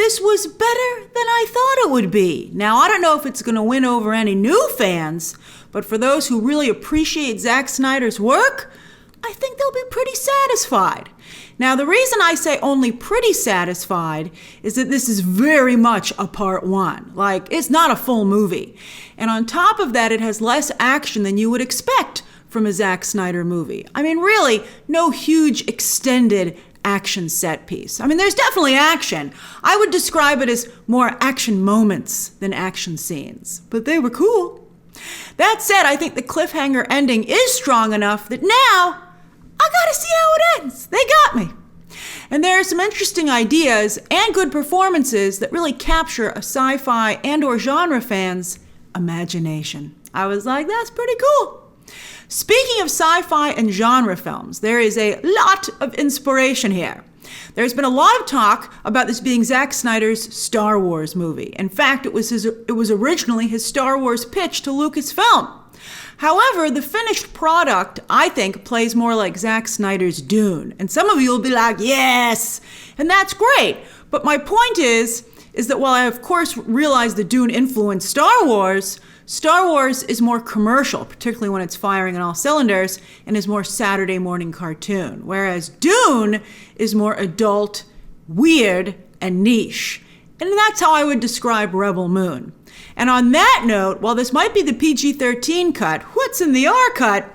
this was better than I thought it would be. Now, I don't know if it's going to win over any new fans, but for those who really appreciate Zack Snyder's work, I think they'll be pretty satisfied. Now, the reason I say only pretty satisfied is that this is very much a part one. Like, it's not a full movie. And on top of that, it has less action than you would expect from a Zack Snyder movie. I mean, really, no huge extended action set piece. I mean, there's definitely action. I would describe it as more action moments than action scenes, but they were cool. That said, I think the cliffhanger ending is strong enough that now I gotta see how it ends. They got me. And there are some interesting ideas and good performances that really capture a sci-fi and or genre fan's imagination. I was like, that's pretty cool. Speaking of sci-fi and genre films, there is a lot of inspiration here. There's been a lot of talk about this being Zack Snyder's Star Wars movie. In fact, it was originally his Star Wars pitch to Lucasfilm. However, the finished product, I think, plays more like Zack Snyder's Dune. And some of you will be like, yes! And that's great. But my point is that while I, of course, realize the Dune influenced Star Wars is more commercial, particularly when it's firing on all cylinders, and is more Saturday morning cartoon. Whereas Dune is more adult, weird, and niche. And that's how I would describe Rebel Moon. And on that note, while this might be the PG-13 cut, what's in the R cut,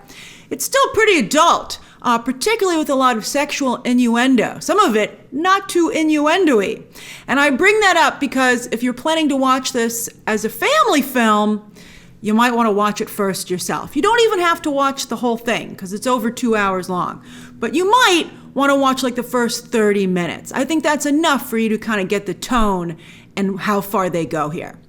it's still pretty adult, particularly with a lot of sexual innuendo. Some of it not too innuendo-y. And I bring that up because if you're planning to watch this as a family film, you might want to watch it first yourself. You don't even have to watch the whole thing because it's over 2 hours long. But you might want to watch like the first 30 minutes. I think that's enough for you to kind of get the tone and how far they go here.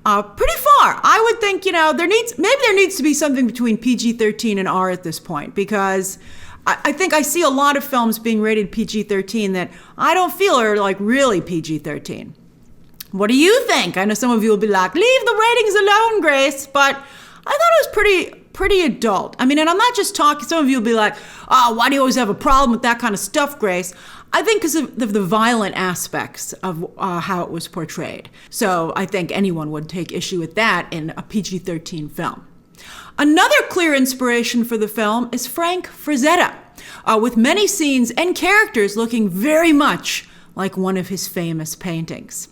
Pretty far. I would think, maybe there needs to be something between PG-13 and R at this point, because I think I see a lot of films being rated PG-13 that I don't feel are like really PG-13. What do you think? I know some of you will be like, leave the ratings alone, Grace, but I thought it was pretty adult. I mean, and I'm not just talking, some of you will be like, oh, why do you always have a problem with that kind of stuff, Grace? I think because of the violent aspects of how it was portrayed. So I think anyone would take issue with that in a PG-13 film. Another clear inspiration for the film is Frank Frazetta, with many scenes and characters looking very much like one of his famous paintings.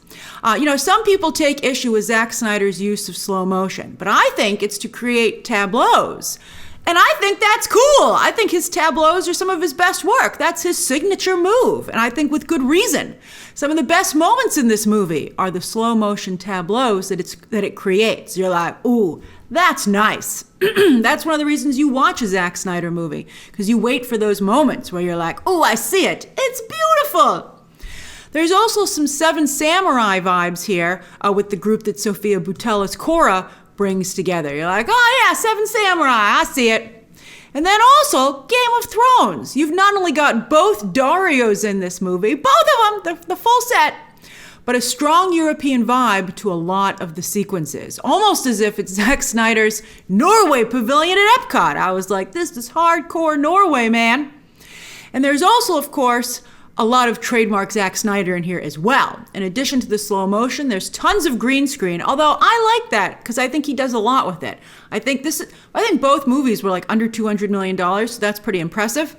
Some people take issue with Zack Snyder's use of slow motion, but I think it's to create tableaus. And I think that's cool. I think his tableaus are some of his best work. That's his signature move, and I think with good reason. Some of the best moments in this movie are the slow motion tableaus that it creates. You're like, ooh, that's nice. That's one of the reasons you watch a Zack Snyder movie, because you wait for those moments where you're like, ooh, I see it. It's beautiful. There's also some Seven Samurai vibes here with the group that Sofia Boutella's Korra brings together. You're like, oh yeah, Seven Samurai, I see it. And then also Game of Thrones. You've not only got both Darios in this movie, both of them, the full set, but a strong European vibe to a lot of the sequences. Almost as if it's Zack Snyder's Norway pavilion at Epcot. I was like, this is hardcore Norway, man. And there's also, of course, a lot of trademark Zack Snyder in here as well. In addition to the slow motion, there's tons of green screen, although I like that because I think he does a lot with it. I think both movies were like under $200 million, so that's pretty impressive,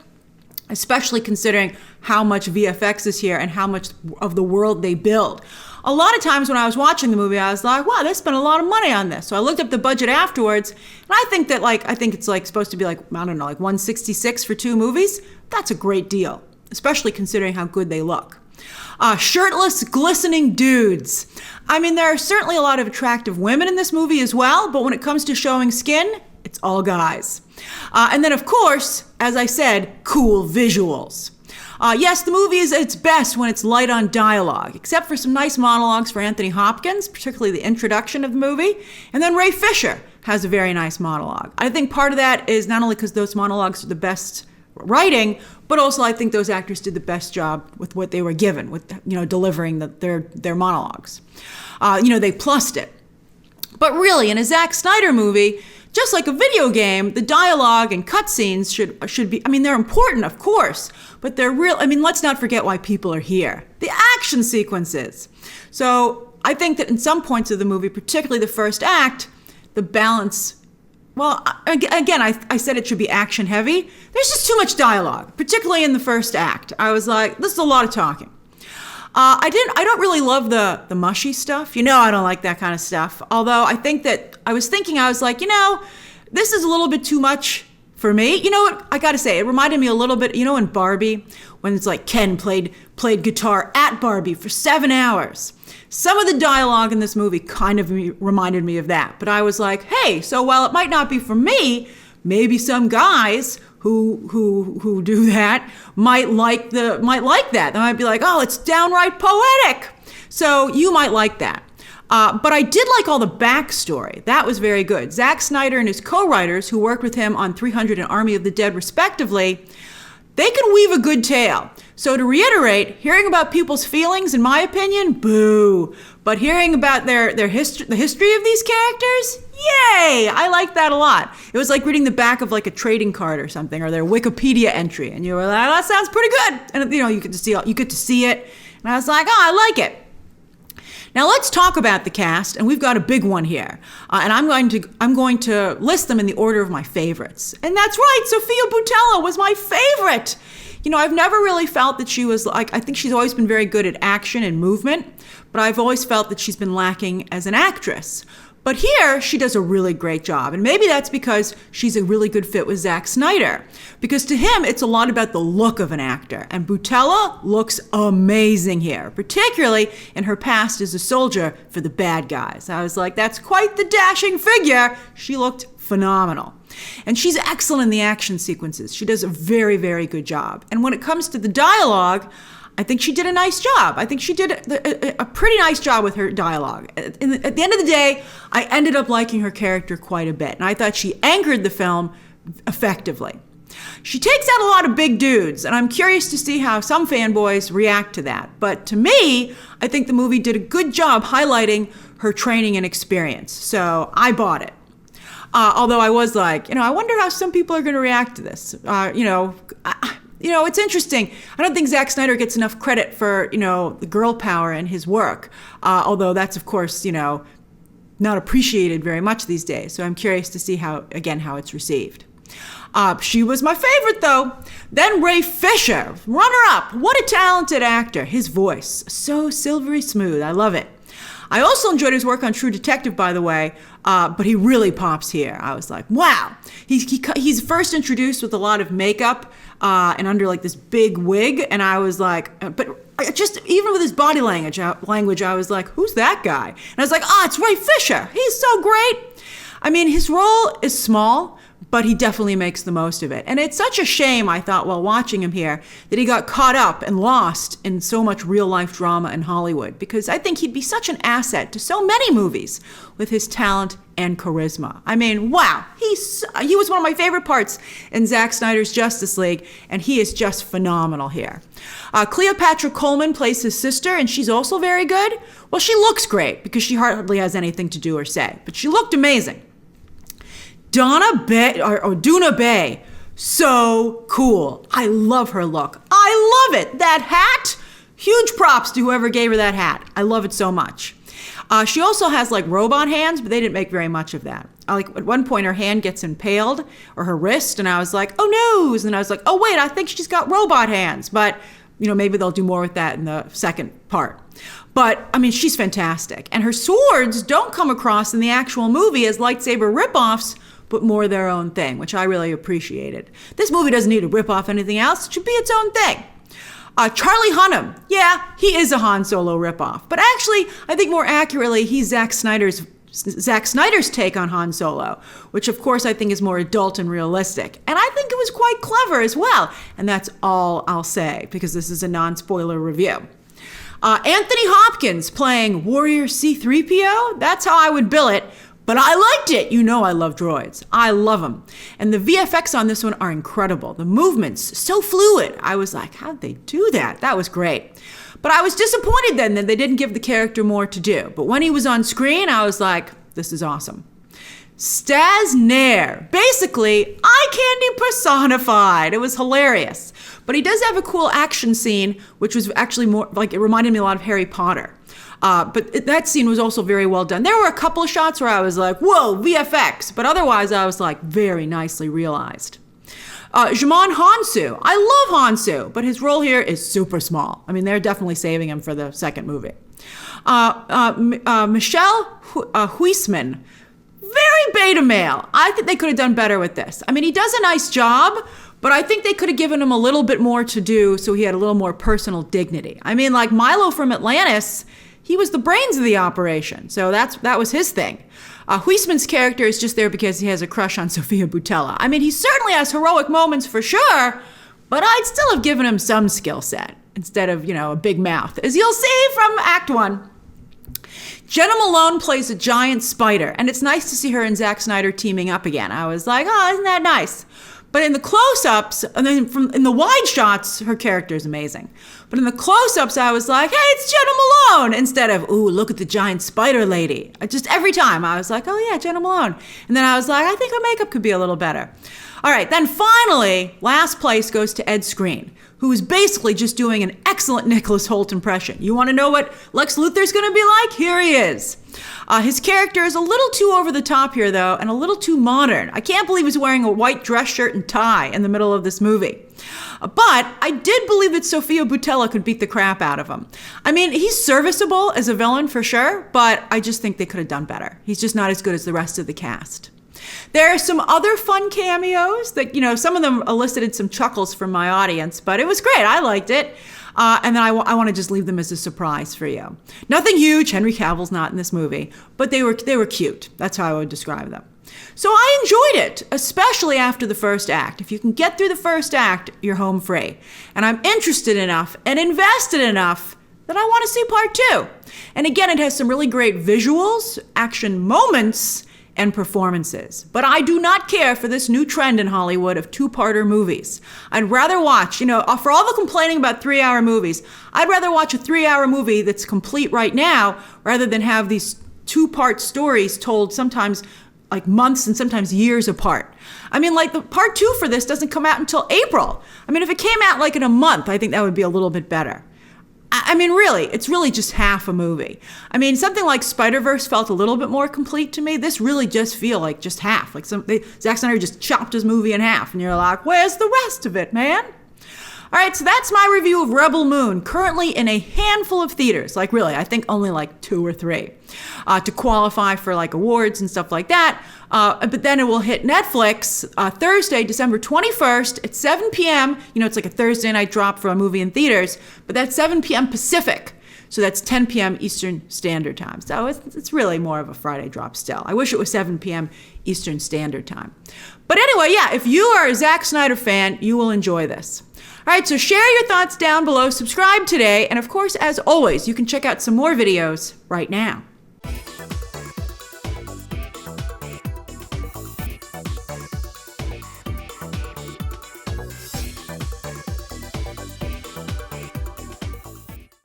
especially considering how much VFX is here and how much of the world they build. A lot of times when I was watching the movie, I was like, wow, they spent a lot of money on this. So I looked up the budget afterwards, and I think it's supposed to be like 166 for 2 movies. That's a great deal, especially considering how good they look. Shirtless, glistening dudes. I mean, there are certainly a lot of attractive women in this movie as well, but when it comes to showing skin, it's all guys. And then, of course, as I said, cool visuals. Yes, the movie is at its best when it's light on dialogue, except for some nice monologues for Anthony Hopkins, particularly the introduction of the movie. And then Ray Fisher has a very nice monologue. I think part of that is not only because those monologues are the best writing, but also I think those actors did the best job with what they were given, with delivering their monologues. They plussed it. But really, in a Zack Snyder movie, just like a video game, the dialogue and cutscenes should be, they're important, of course, but they're real. Let's not forget why people are here. The action sequences. So I think that in some points of the movie, particularly the first act, the balance, well, again, I said it should be action heavy. There's just too much dialogue, particularly in the first act. I was like, this is a lot of talking. I don't really love the mushy stuff. I don't like that kind of stuff. Although I was like, this is a little bit too much for me. You know what? I gotta say, it reminded me a little bit, in Barbie, when it's like Ken played guitar at Barbie for 7 hours. Some of the dialogue in this movie kind of reminded me of that. But I was like, hey, so while it might not be for me, maybe some guys who do that might like that. They might be like, oh, it's downright poetic. So you might like that. But I did like all the backstory. That was very good. Zack Snyder and his co-writers, who worked with him on 300 and Army of the Dead respectively, they can weave a good tale. So to reiterate, hearing about people's feelings, in my opinion, boo. But hearing about the history of these characters, yay! I like that a lot. It was like reading the back of like a trading card or something, or their Wikipedia entry, and you were like, oh, that sounds pretty good. And you get to see it, and I was like, oh, I like it. Now let's talk about the cast, and we've got a big one here, and I'm going to list them in the order of my favorites. And that's right, Sofia Boutella was my favorite. I've never really felt that she was like, I think she's always been very good at action and movement, but I've always felt that she's been lacking as an actress. But here, she does a really great job. And maybe that's because she's a really good fit with Zack Snyder. Because to him, it's a lot about the look of an actor. And Boutella looks amazing here, particularly in her past as a soldier for the bad guys. I was like, that's quite the dashing figure. She looked phenomenal. And she's excellent in the action sequences. She does a very, very good job. And when it comes to the dialogue, I think she did a nice job. I think she did a pretty nice job with her dialogue. At the end of the day, I ended up liking her character quite a bit. And I thought she anchored the film effectively. She takes out a lot of big dudes, and I'm curious to see how some fanboys react to that. But to me, I think the movie did a good job highlighting her training and experience. So I bought it. Although I was like, I wonder how some people are going to react to this. It's interesting. I don't think Zack Snyder gets enough credit for, the girl power in his work. Although that's, of course, not appreciated very much these days. So I'm curious to see how it's received. She was my favorite, though. Then Ray Fisher, runner-up. What a talented actor. His voice, so silvery smooth. I love it. I also enjoyed his work on True Detective, by the way, but he really pops here. I was like, wow. He's first introduced with a lot of makeup and under like this big wig, and I was like, but just even with his body language, I was like, who's that guy? And I was like, it's Ray Fisher. He's so great. I mean, his role is small, but he definitely makes the most of it. And it's such a shame, I thought, while watching him here, that he got caught up and lost in so much real-life drama in Hollywood, because I think he'd be such an asset to so many movies with his talent and charisma. I mean, wow, he was one of my favorite parts in Zack Snyder's Justice League, and he is just phenomenal here. Cleopatra Coleman plays his sister, and she's also very good. Well, she looks great, because she hardly has anything to do or say, but she looked amazing. Doona Bae, so cool. I love her look. I love it. That hat, huge props to whoever gave her that hat. I love it so much. She also has like robot hands, but they didn't make very much of that. At one point her hand gets impaled, or her wrist, and I was like, oh no. And I was like, oh wait, I think she's got robot hands. But maybe they'll do more with that in the second part. But, I mean, she's fantastic. And her swords don't come across in the actual movie as lightsaber ripoffs, but more their own thing, which I really appreciated. This movie doesn't need to rip off anything else. It should be its own thing. Charlie Hunnam, yeah, he is a Han Solo ripoff. But actually, I think more accurately, he's Zack Snyder's take on Han Solo, which of course I think is more adult and realistic. And I think it was quite clever as well. And that's all I'll say, because this is a non-spoiler review. Anthony Hopkins playing Warrior C-3PO, that's how I would bill it. But I liked it. I love droids. I love them. And the VFX on this one are incredible. The movements, so fluid. I was like, how'd they do that? That was great. But I was disappointed then that they didn't give the character more to do. But when he was on screen, I was like, this is awesome. Staz Nair. Basically, eye candy personified. It was hilarious. But he does have a cool action scene, which was actually more like, it reminded me a lot of Harry Potter. But that scene was also very well done. There were a couple of shots where I was like, whoa, VFX. But otherwise, I was like, very nicely realized. Djimon Hounsou. I love Hounsou, but his role here is super small. I mean, they're definitely saving him for the second movie. Michiel Huisman. Very beta male. I think they could have done better with this. I mean, he does a nice job, but I think they could have given him a little bit more to do so he had a little more personal dignity. I mean, like Milo from Atlantis, he was the brains of the operation, so that was his thing. Huisman's character is just there because he has a crush on Sofia Boutella. I mean, he certainly has heroic moments for sure, but I'd still have given him some skill set instead of, a big mouth, as you'll see from Act 1. Jena Malone plays a giant spider, and it's nice to see her and Zack Snyder teaming up again. I was like, oh, isn't that nice? But in the close-ups, and then in the wide shots, her character is amazing. But in the close-ups, I was like, hey, it's Jena Malone, instead of, ooh, look at the giant spider lady. Just every time, I was like, oh yeah, Jena Malone. And then I was like, I think her makeup could be a little better. All right, then finally, last place goes to Ed Skrein, who is basically just doing an excellent Nicholas Hoult impression. You want to know what Lex Luthor's going to be like? Here he is. His character is a little too over the top here, though, and a little too modern. I can't believe he's wearing a white dress shirt and tie in the middle of this movie. But I did believe that Sofia Boutella could beat the crap out of him. I mean, he's serviceable as a villain for sure, but I just think they could have done better. He's just not as good as the rest of the cast. There are some other fun cameos that, some of them elicited some chuckles from my audience, but it was great. I liked it. And then I want to just leave them as a surprise for you. Nothing huge. Henry Cavill's not in this movie, but they were cute. That's how I would describe them. So I enjoyed it, especially after the first act. If you can get through the first act, you're home free. And I'm interested enough and invested enough that I want to see part 2. And again, it has some really great visuals, action moments, and performances. But I do not care for this new trend in Hollywood of 2-parter movies. I'd rather watch, for all the complaining about 3-hour movies, I'd rather watch a 3-hour movie that's complete right now rather than have these 2-part stories told sometimes like months and sometimes years apart. I mean, like the part 2 for this doesn't come out until April. I mean, if it came out like in a month, I think that would be a little bit better. I mean, really, it's really just half a movie. I mean, something like Spider-Verse felt a little bit more complete to me. This really just feel like just half. Like Zack Snyder just chopped his movie in half, and you're like, where's the rest of it, man? All right, so that's my review of Rebel Moon, currently in a handful of theaters. Like really, I think only like 2 or 3 to qualify for like awards and stuff like that. But then it will hit Netflix Thursday, December 21st at 7 p.m. It's like a Thursday night drop for a movie in theaters, but that's 7 p.m. Pacific. So that's 10 p.m. Eastern Standard Time. So it's really more of a Friday drop still. I wish it was 7 p.m. Eastern Standard Time. But anyway, yeah, if you are a Zack Snyder fan, you will enjoy this. All right, so share your thoughts down below, subscribe today, and of course, as always, you can check out some more videos right now.